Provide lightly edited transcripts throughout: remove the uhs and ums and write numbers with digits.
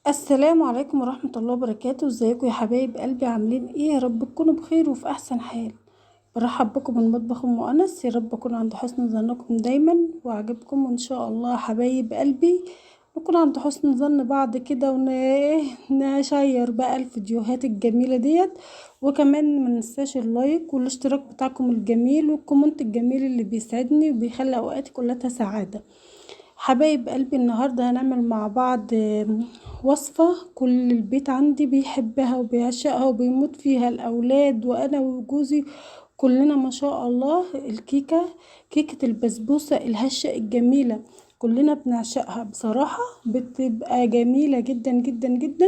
السلام عليكم ورحمة الله وبركاته. ازيكم يا حبايب قلبي؟ عاملين ايه؟ يا رب تكونوا بخير وفي احسن حال. برحب بكم من مطبخ ام انس. يا رب اكون عند حسن ظنكم دايما واعجبكم وان شاء الله يا حبايب قلبي نكون عند حسن ظن بعض كده ونشير بقى الفيديوهات الجميلة ديت. وكمان مننساش اللايك والاشتراك بتاعكم الجميل والكومنت الجميل اللي بيسعدني وبيخلي اوقاتي كلها سعادة. حبايب قلبي النهاردة هنعمل مع بعض وصفة كل البيت عندي بيحبها وبيعشقها وبيموت فيها الأولاد وأنا وجوزي كلنا ما شاء الله. الكيكة، كيكة البسبوسة الهشة الجميلة، كلنا بنعشقها بصراحة. بتبقى جميلة جدا جدا جدا.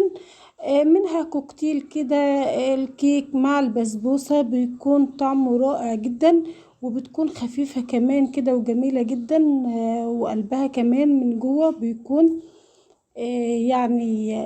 منها كوكتيل كده، الكيك مع البسبوسة بيكون طعمه رائع جدا، وبتكون خفيفة كمان كده وجميلة جدا. وقلبها كمان من جوه بيكون يعني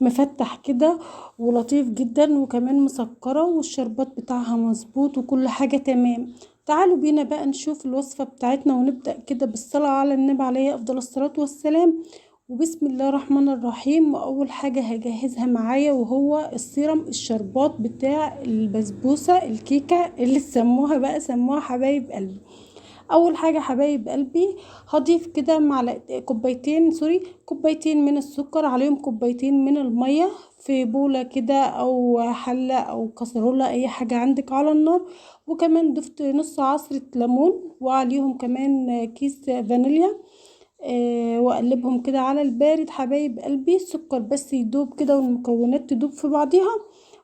مفتح كده ولطيف جدا، وكمان مسكرة والشربات بتاعها مظبوط وكل حاجة تمام. تعالوا بينا بقى نشوف الوصفة بتاعتنا ونبدأ كده بالصلاة على النبي عليه أفضل الصلاة والسلام. وبسم الله الرحمن الرحيم. وأول حاجة هجهزها معايا وهو السيرم، الشربات بتاع البسبوسة الكيكة اللي سموها حبايب قلبي. اول حاجه حبايب قلبي هضيف كده معلقه كوبايتين من السكر، عليهم كوبايتين من الميه في بوله كده او حله او كسرولة، اي حاجه عندك على النار. وكمان ضفت نص عصرة ليمون وعليهم كمان كيس فانيليا. واقلبهم كده على البارد حبايب قلبي. السكر بس يدوب كده والمكونات تدوب في بعضيها،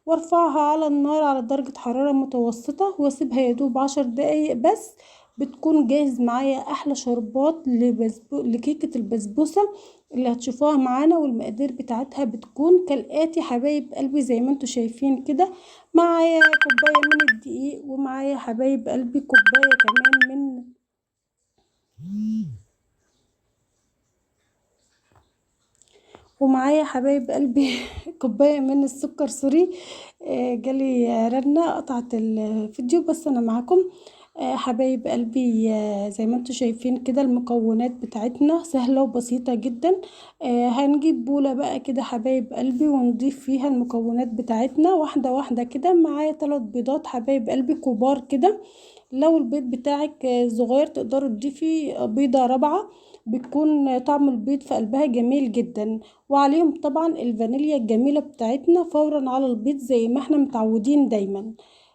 وارفعها على النار على درجة حرارة متوسطة واسيبها يدوب 10 دقايق بس. بتكون جاهز معايا احلى شربات لكيكة البسبوسة اللي هتشوفوها معانا. والمقادير بتاعتها بتكون كالآتي حبايب قلبي زي ما انتوا شايفين كده. معايا كوباية من الدقيق، ومعايا حبايب قلبي كوباية كمان من ومعايا حبايب قلبي كوباية من السكر. سوري، جالي رنة قطعت الفيديو، بس انا معاكم. حبايب قلبي، زي ما انتوا شايفين كده المكونات بتاعتنا سهلة وبسيطة جدا. هنجيب بولة بقى كده حبايب قلبي ونضيف فيها المكونات بتاعتنا واحدة واحدة كده. معايا 3 بيضات حبايب قلبي كبار كده. لو البيض بتاعك صغير تقدروا تضيفي بيضة رابعة، بتكون طعم البيض في قلبها جميل جدا. وعليهم طبعا الفانيليا الجميلة بتاعتنا فورا على البيض زي ما احنا متعودين دايما.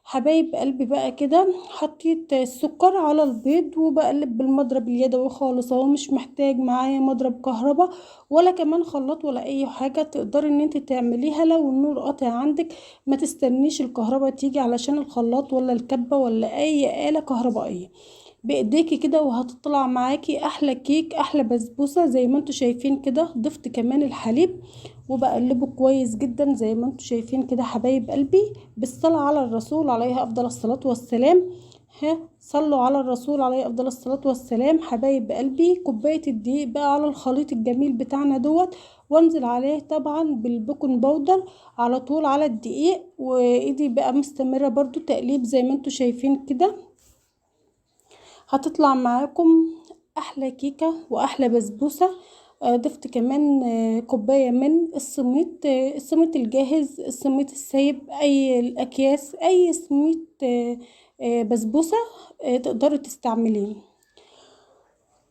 حبايب قلبي بقى كده حطيت السكر على البيض وبقلب بالمضرب اليدوي خالص، اهو مش محتاج معايا مضرب كهرباء ولا كمان خلاط ولا اي حاجة. تقدري ان انت تعمليها لو النور قاطع عندك، ما تستنيش الكهرباء تيجي علشان الخلاط ولا الكبة ولا اي آلة كهربائية. بايديكي كده وهتطلع معاكي احلى كيك احلى بسبوسة زي ما انتوا شايفين كده. ضفت كمان الحليب وبقلبه كويس جدا زي ما انتوا شايفين كده حبايب قلبي. بالصلاة على الرسول عليه افضل الصلاة والسلام. ها، صلوا على الرسول عليه افضل الصلاة والسلام. حبايب قلبي كوباية الدقيق بقى على الخليط الجميل بتاعنا دوت، وانزل عليه طبعا بالبيكنج باودر على طول على الدقيق. وايدي بقى مستمرة برضو تقليب زي ما انتوا شايفين كده. هتطلع معاكم احلى كيكة واحلى بسبوسة. ضفت كمان كوباية من السميط، السميط الجاهز، السميط السايب، اي الاكياس، اي سميط بسبوسة تقدروا تستعمليه.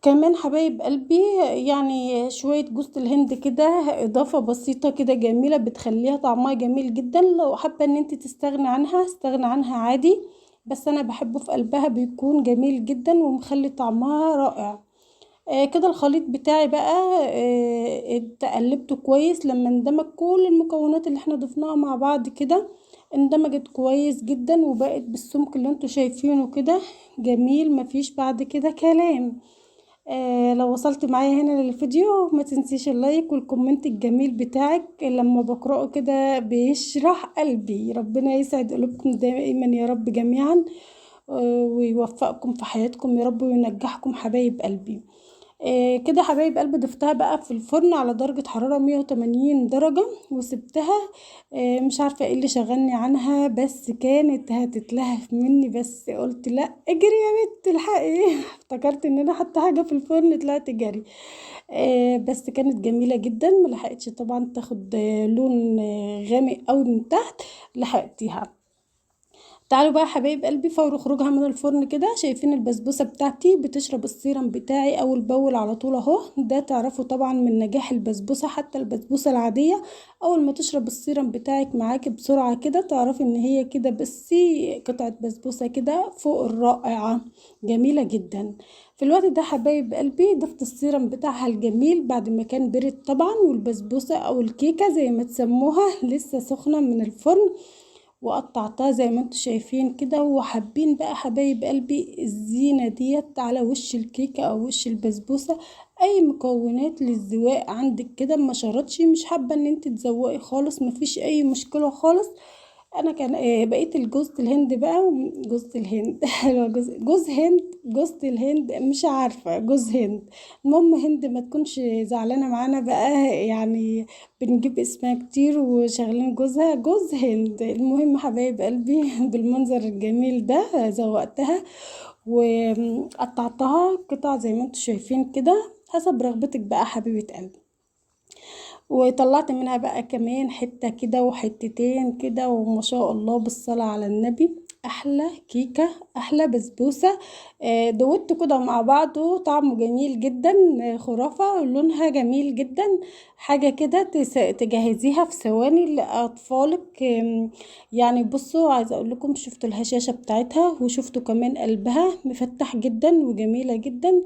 كمان حبايب قلبي يعني شوية جوز الهند كده، اضافة بسيطة كده جميلة بتخليها طعمها جميل جدا. لو حابة ان انت تستغني عنها استغني عنها عادي، بس انا بحبه في قلبها بيكون جميل جدا ومخلي طعمها رائع. كده الخليط بتاعي بقى اتقلبته كويس. لما اندمج كل المكونات اللي احنا ضفناها مع بعض كده اندمجت كويس جدا وبقت بالسمك اللي انتوا شايفينه كده جميل. مفيش بعد كده كلام. لو وصلت معايا هنا للفيديو ما تنسيش اللايك والكومنت الجميل بتاعك، لما بقرأه كده بيشرح قلبي. ربنا يسعد قلوبكم دائما يا رب جميعا، ويوفقكم في حياتكم يا رب وينجحكم حبايب قلبي. كده حبايب قلبي ضفتها بقى في الفرن على درجة حرارة 180 درجة وسبتها. مش عارفة ايه اللي شغلني عنها، بس كانت هتتلهف مني، بس قلت لا اجري يا بنت الحقي. افتكرت ان انا حاطه حاجة في الفرن، طلعت جري. بس كانت جميلة جدا، ملحقتش طبعا تاخد لون غامق قوي من تحت، لحقتيها. تعالوا بقى يا حبايب قلبي، فور خروجها من الفرن كده شايفين البسبوسه بتاعتي بتشرب السيرم بتاعي اول باول على طول اهو. ده تعرفوا طبعا من نجاح البسبوسه، حتى البسبوسه العاديه اول ما تشرب السيرم بتاعك معاكي بسرعه كده تعرفي ان هي كده، بصي قطعه بسبوسه كده فوق الرائعه، جميله جدا. في الوقت ده حبايب قلبي ضفت السيرم بتاعها الجميل بعد ما كان برد طبعا، والبسبوسه او الكيكه زي ما تسموها لسه سخنه من الفرن، وقطعتها زي ما انتوا شايفين كده. وحابين بقى حبايب قلبي الزينة ديت على وش الكيكة او وش البسبوسة، اي مكونات للزواق عندك كده ما شرطش، مش حابة ان انت تزوقي خالص، مفيش اي مشكلة خالص. انا كان بقيت الجوز الهند بقى، جوز الهند حلوة، جوز هند، جوز الهند، مش عارفة جوز هند. المهم هند ما تكونش زعلانة معانا بقى، يعني بنجيب اسمها كتير وشغالين جوزها جوز هند. المهم حبايب قلبي بالمنظر الجميل ده زوقتها وقطعتها قطع زي ما انتوا شايفين كده حسب رغبتك بقى حبيبة قلبي. وطلعت منها بقى كمان حتة كده وحتتين كده، وما شاء الله بالصلاة على النبي، احلى كيكة احلى بسبوسة. دوت كده مع بعضه طعمه جميل جدا، خرافة، لونها جميل جدا. حاجة كده تجهزيها في ثواني لأطفالك. يعني بصوا عايزة اقول لكم، شفتوا الهشاشة بتاعتها وشفتوا كمان قلبها مفتح جدا وجميلة جدا.